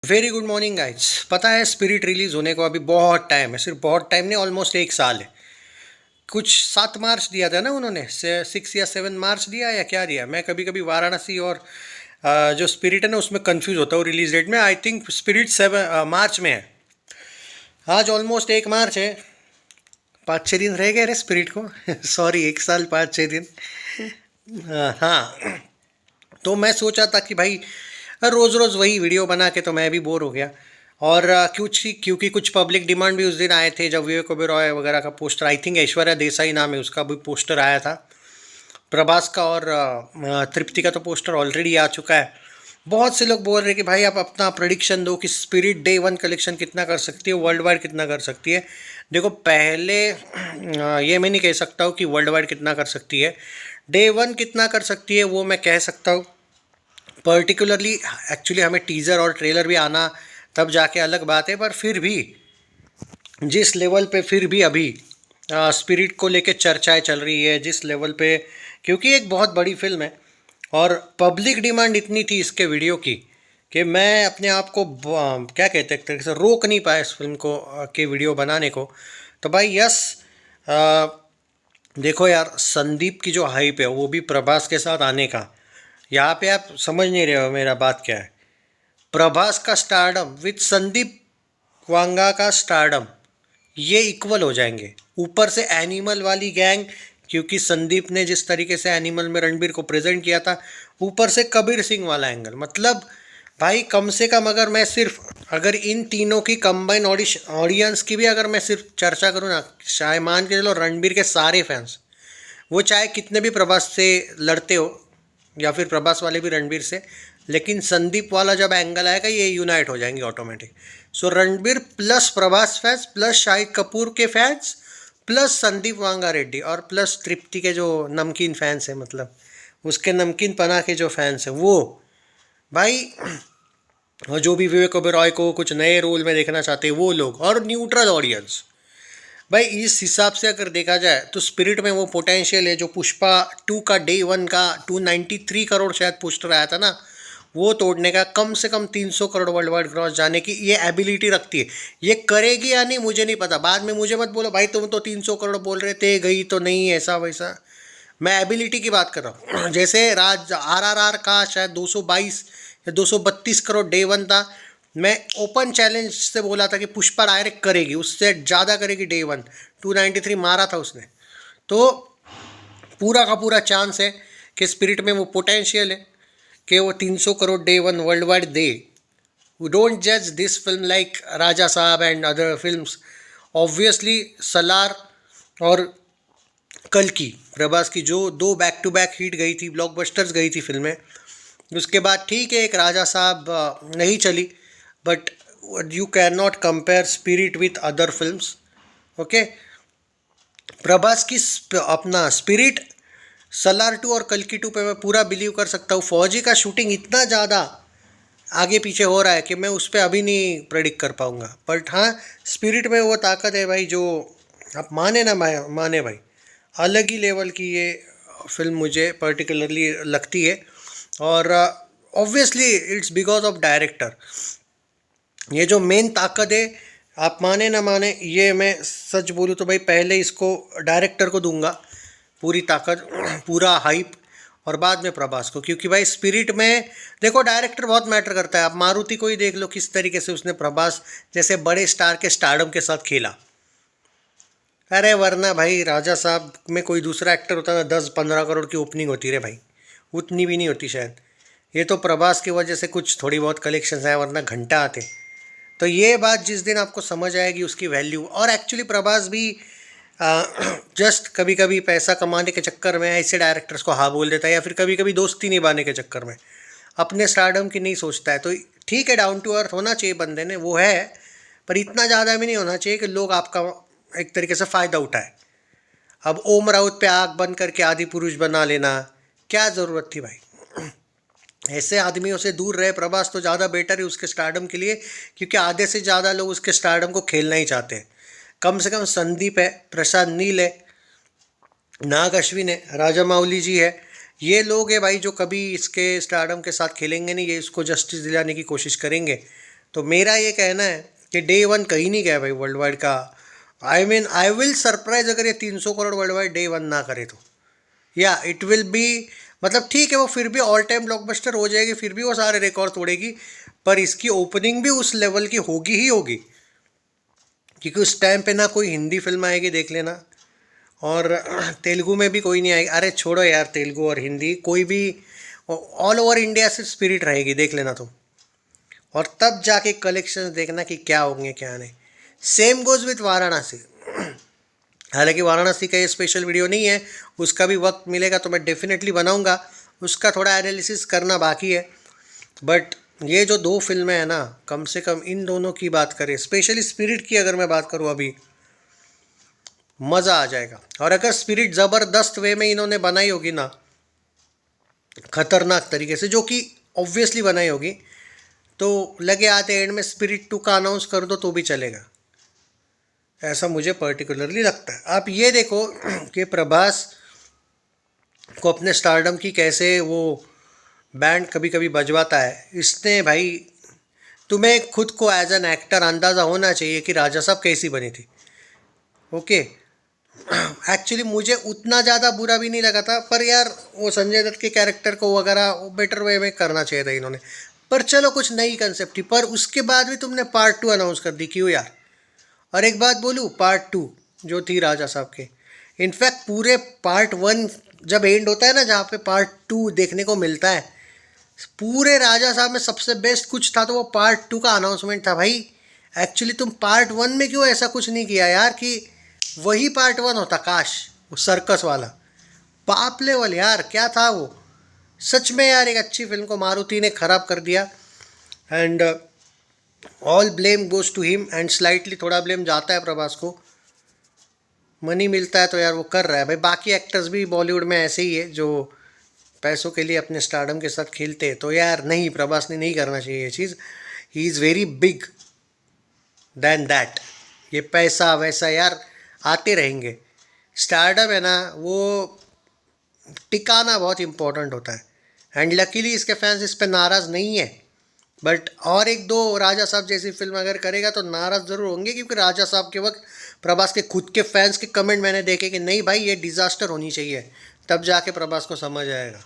Very good morning guys. पता है spirit release होने को अभी बहुत टाइम है, सिर्फ बहुत टाइम नहीं, ऑलमोस्ट एक साल है। कुछ 7 मार्च दिया था ना उन्होंने, 6 या 7 मार्च दिया या क्या दिया। मैं कभी कभी वाराणसी और जो स्पिरिट है ना उसमें कंफ्यूज होता हूँ रिलीज डेट में। आई थिंक स्पिरिट 7 मार्च में है। आज ऑलमोस्ट 1 मार्च है। 5-6 दिन रह गए रे स्पिरिट को सॉरी, एक साल 5-6 दिन। हाँ, तो मैं सोचा था कि भाई रोज़ रोज़ वही वीडियो बना के तो मैं भी बोर हो गया। और क्योंकि कुछ पब्लिक डिमांड भी उस दिन आए थे जब विवेक ओबेरॉय वगैरह का poster, I think Aishwarya Desai नाम है उसका, भी पोस्टर आया था। प्रभास का और तृप्ति का तो पोस्टर ऑलरेडी आ चुका है। बहुत से लोग बोल रहे हैं कि भाई आप अपना प्रेडिक्शन दो कि स्पिरिट डे 1 कलेक्शन कितना कर सकती है, वर्ल्ड वाइड कितना कर सकती है। देखो पहले ये मैं नहीं कह सकता हूँ कि वर्ल्ड वाइड कितना कर सकती है। डे 1 कितना कर सकती है वो मैं कह सकता हूँ। पर्टिकुलरली एक्चुअली हमें टीज़र और ट्रेलर भी आना तब जाके अलग बात है, पर फिर भी जिस लेवल पे फिर भी अभी स्पिरिट को लेके चर्चाएं चल रही है, जिस लेवल पे, क्योंकि एक बहुत बड़ी फिल्म है और पब्लिक डिमांड इतनी थी इसके वीडियो की कि मैं अपने आप को क्या कहते हैं, एक तरीके से रोक नहीं पाया इस फिल्म को के वीडियो बनाने को। तो भाई यस, अ, देखो यार, संदीप की जो हाइप है वो भी प्रभास के साथ आने का, यहाँ पे आप समझ नहीं रहे हो मेरा बात क्या है। प्रभास का स्टारडम विथ संदीप वांगा का स्टारडम, ये इक्वल हो जाएंगे। ऊपर से एनिमल वाली गैंग, क्योंकि संदीप ने जिस तरीके से एनिमल में रणबीर को प्रेजेंट किया था, ऊपर से कबीर सिंह वाला एंगल, मतलब भाई कम से कम अगर मैं सिर्फ अगर इन तीनों की कंबाइन ऑडियंस की भी अगर मैं सिर्फ चर्चा करूँ ना, शायद मान के चलो रणबीर के सारे फैंस, वो चाहे कितने भी प्रभास से लड़ते हो या फिर प्रभास वाले भी रणबीर से, लेकिन संदीप वाला जब एंगल आएगा ये यूनाइट हो जाएंगे automatic. So Ranbir plus Prabhas fans plus Shahid Kapoor के फैंस प्लस संदीप वांगा रेड्डी और प्लस तृप्ति के जो नमकीन फैंस हैं, मतलब उसके नमकीन पना के जो फैंस हैं वो भाई, और जो भी विवेक ओबेरॉय को कुछ नए रोल में देखना चाहते हैं वो लोग, और न्यूट्रल ऑडियंस। भाई इस हिसाब से अगर देखा जाए तो स्पिरिट में वो पोटेंशियल है जो पुष्पा 2 का डे 1 का 293 करोड़ शायद पोस्टर आया था ना, वो तोड़ने का, कम से कम 300 करोड़ वर्ल्ड वाइड क्रॉस जाने की ये एबिलिटी रखती है। ये करेगी या नहीं मुझे नहीं पता, बाद में मुझे मत बोलो भाई तुम तो 300 करोड़ बोल रहे थे, गई तो नहीं, ऐसा वैसा। मैं एबिलिटी की बात कर रहा हूँ जैसे राज RRR का शायद 222 या 232 करोड़ डे 1 था। मैं ओपन चैलेंज से बोला था कि पुष्पा डायरेक्ट करेगी, उससे ज़्यादा करेगी डे 1। 293 मारा था उसने। तो पूरा का पूरा चांस है कि स्पिरिट में वो पोटेंशियल है कि वो 300 करोड़ डे 1 वर्ल्ड वाइड दे। वी डोंट जज this film like Raja Saab and other films. Obviously Salaar और कल की प्रभास की जो दो बैक टू बैक हिट गई थी, ब्लॉकबस्टर्स गई थी फिल्में, उसके बाद ठीक है एक राजा साहब नहीं चली, but you can not compare spirit with other films. Okay, Prabhas की अपना स्पिरिट, सलार 2 और कल्कि 2 पे मैं पूरा बिलीव कर सकता हूँ। फौजी का शूटिंग इतना ज़्यादा आगे पीछे हो रहा है कि मैं उस पर अभी नहीं प्रेडिक्ट कर पाऊँगा, बट हाँ स्पिरिट में वो ताकत है भाई, जो आप माने ना माने भाई, अलग ही लेवल की ये फिल्म मुझे पर्टिकुलरली लगती है। और obviously it's because of director. ये जो मेन ताकत है, आप माने ना माने, ये मैं सच बोलूँ तो भाई पहले इसको डायरेक्टर को दूंगा पूरी ताकत, पूरा हाइप, और बाद में प्रभास को। क्योंकि भाई स्पिरिट में देखो डायरेक्टर बहुत मैटर करता है। आप मारुति को ही देख लो किस तरीके से उसने प्रभास जैसे बड़े स्टार के स्टारडम के साथ खेला। अरे वरना भाई राजा साहब में कोई दूसरा एक्टर होता ना, 10-15 करोड़ की ओपनिंग होती रे भाई, उतनी भी नहीं होती शायद। ये तो प्रभास की वजह से कुछ थोड़ी बहुत कलेक्शंस आए, वरना घंटा आते। तो ये बात जिस दिन आपको समझ आएगी उसकी वैल्यू। और एक्चुअली प्रभास भी जस्ट कभी कभी पैसा कमाने के चक्कर में ऐसे डायरेक्टर्स को हाँ बोल देता है, या फिर कभी कभी दोस्ती निभाने के चक्कर में अपने स्टारडम की नहीं सोचता है। तो ठीक है, डाउन टू अर्थ होना चाहिए बंदे ने, वो है, पर इतना ज़्यादा भी नहीं होना चाहिए कि लोग आपका एक तरीके से फ़ायदा उठाए। अब ओम राउत पे आग बंद करके आदि पुरुष बना लेना, क्या ज़रूरत थी भाई। ऐसे आदमियों से दूर रहे प्रभास तो ज़्यादा बेटर है उसके स्टारडम के लिए, क्योंकि आधे से ज़्यादा लोग उसके स्टारडम को खेलना ही चाहते हैं। कम से कम संदीप है, प्रशांत नील है, नाग अश्विन है, राजा माउली जी है, ये लोग हैं भाई जो कभी इसके स्टारडम के साथ खेलेंगे नहीं, ये इसको जस्टिस दिलाने की कोशिश करेंगे। तो मेरा ये कहना है कि डे वन कहीं नहीं गया भाई वर्ल्ड वाइड का। आई विल सरप्राइज अगर ये 300 crore world wide day one ना करे तो, या इट विल बी, मतलब ठीक है वो फिर भी ऑल टाइम ब्लॉकबस्टर हो जाएगी, फिर भी वो सारे रिकॉर्ड तोड़ेगी, पर इसकी ओपनिंग भी उस लेवल की होगी ही होगी, क्योंकि उस टाइम पे ना कोई हिंदी फिल्म आएगी देख लेना, और तेलुगु में भी कोई नहीं आएगी। अरे छोड़ो यार, तेलुगु और हिंदी कोई भी, ऑल ओवर इंडिया से स्पिरिट रहेगी देख लेना तुम, और तब जाके कलेक्शंस देखना कि क्या होंगे क्या नहीं। Same goes with Varanasi. हालांकि वाराणसी का ये स्पेशल वीडियो नहीं है, उसका भी वक्त मिलेगा तो मैं डेफिनेटली बनाऊंगा, उसका थोड़ा एनालिसिस करना बाकी है। बट ये जो दो फिल्में हैं ना, कम से कम इन दोनों की बात करें, स्पेशली स्पिरिट की अगर मैं बात करूँ अभी, मज़ा आ जाएगा। और अगर स्पिरिट ज़बरदस्त वे में इन्होंने बनाई होगी ना, खतरनाक तरीके से, जो कि ऑब्वियसली बनाई होगी, तो लगे आते एंड में स्पिरिट 2 का अनाउंस कर दो तो भी चलेगा, ऐसा मुझे पर्टिकुलरली लगता है। आप ये देखो कि प्रभास को अपने स्टारडम की कैसे वो बैंड कभी कभी बजवाता है। इसने भाई, तुम्हें खुद को एज एन एक्टर अंदाज़ा होना चाहिए कि राजा साहब कैसी बनी थी। ओके, एक्चुअली मुझे उतना ज़्यादा बुरा भी नहीं लगा था, पर यार वो संजय दत्त के कैरेक्टर को वगैरह बेटर वे में करना चाहिए था इन्होंने। पर चलो कुछ नई कंसेप्ट थी, पर उसके बाद भी तुमने पार्ट 2 अनाउंस कर दी, क्यों यार। और एक बात बोलूँ, पार्ट 2 जो थी राजा साहब के, इनफैक्ट पूरे पार्ट 1 जब एंड होता है ना, जहाँ पे पार्ट 2 देखने को मिलता है, पूरे राजा साहब में सबसे बेस्ट कुछ था तो वो पार्ट 2 का अनाउंसमेंट था भाई। एक्चुअली तुम पार्ट 1 में क्यों ऐसा कुछ नहीं किया यार, कि वही पार्ट 1 होता, काश, वो सर्कस वाला बाप लेवल यार, क्या था वो। सच में यार एक अच्छी फिल्म को मारुति ने ख़राब कर दिया, and all blame goes to him, and slightly थोड़ा ब्लेम जाता है प्रभास को। मनी मिलता है तो यार वो कर रहा है भाई। बाकी एक्टर्स भी बॉलीवुड में ऐसे ही है जो पैसों के लिए अपने स्टारडम के साथ खेलते हैं, तो यार नहीं, प्रभास ने नहीं करना चाहिए ये चीज़। He is very big than that. ये पैसा वैसा यार आते रहेंगे, स्टारडम है ना वो टिकाना बहुत इम्पोर्टेंट होता है, एंड लकीली इसके फैंस इस पर नाराज़ नहीं है। बट और एक दो राजा साहब जैसी फिल्म अगर करेगा तो नाराज़ ज़रूर होंगे, क्योंकि राजा साहब के वक्त प्रभास के खुद के फैंस के कमेंट मैंने देखे कि नहीं भाई ये डिज़ास्टर होनी चाहिए, तब जाके प्रभास को समझ आएगा।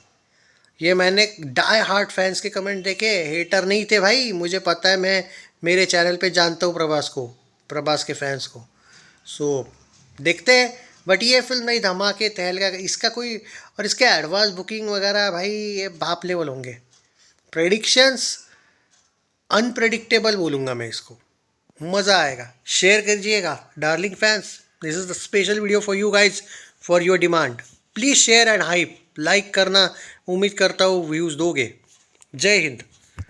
ये मैंने डाई हार्ट फैंस के कमेंट देखे, हेटर नहीं थे भाई, मुझे पता है, मैं मेरे चैनल पे जानता हूँ प्रभास को, प्रभास के फैंस को। सो देखते हैं। बट ये फिल्म नहीं, धमाके तहलका इसका कोई, और इसके एडवांस बुकिंग वगैरह भाई ये बाप लेवल होंगे। प्रेडिक्शंस अनप्रेडिक्टेबल बोलूँगा मैं इसको, मज़ा आएगा। शेयर कीजिएगा darling fans, this is the special video for you guys, for your demand. Please share and hype, like करना, उम्मीद करता हूँ व्यूज़ दोगे। जय हिंद।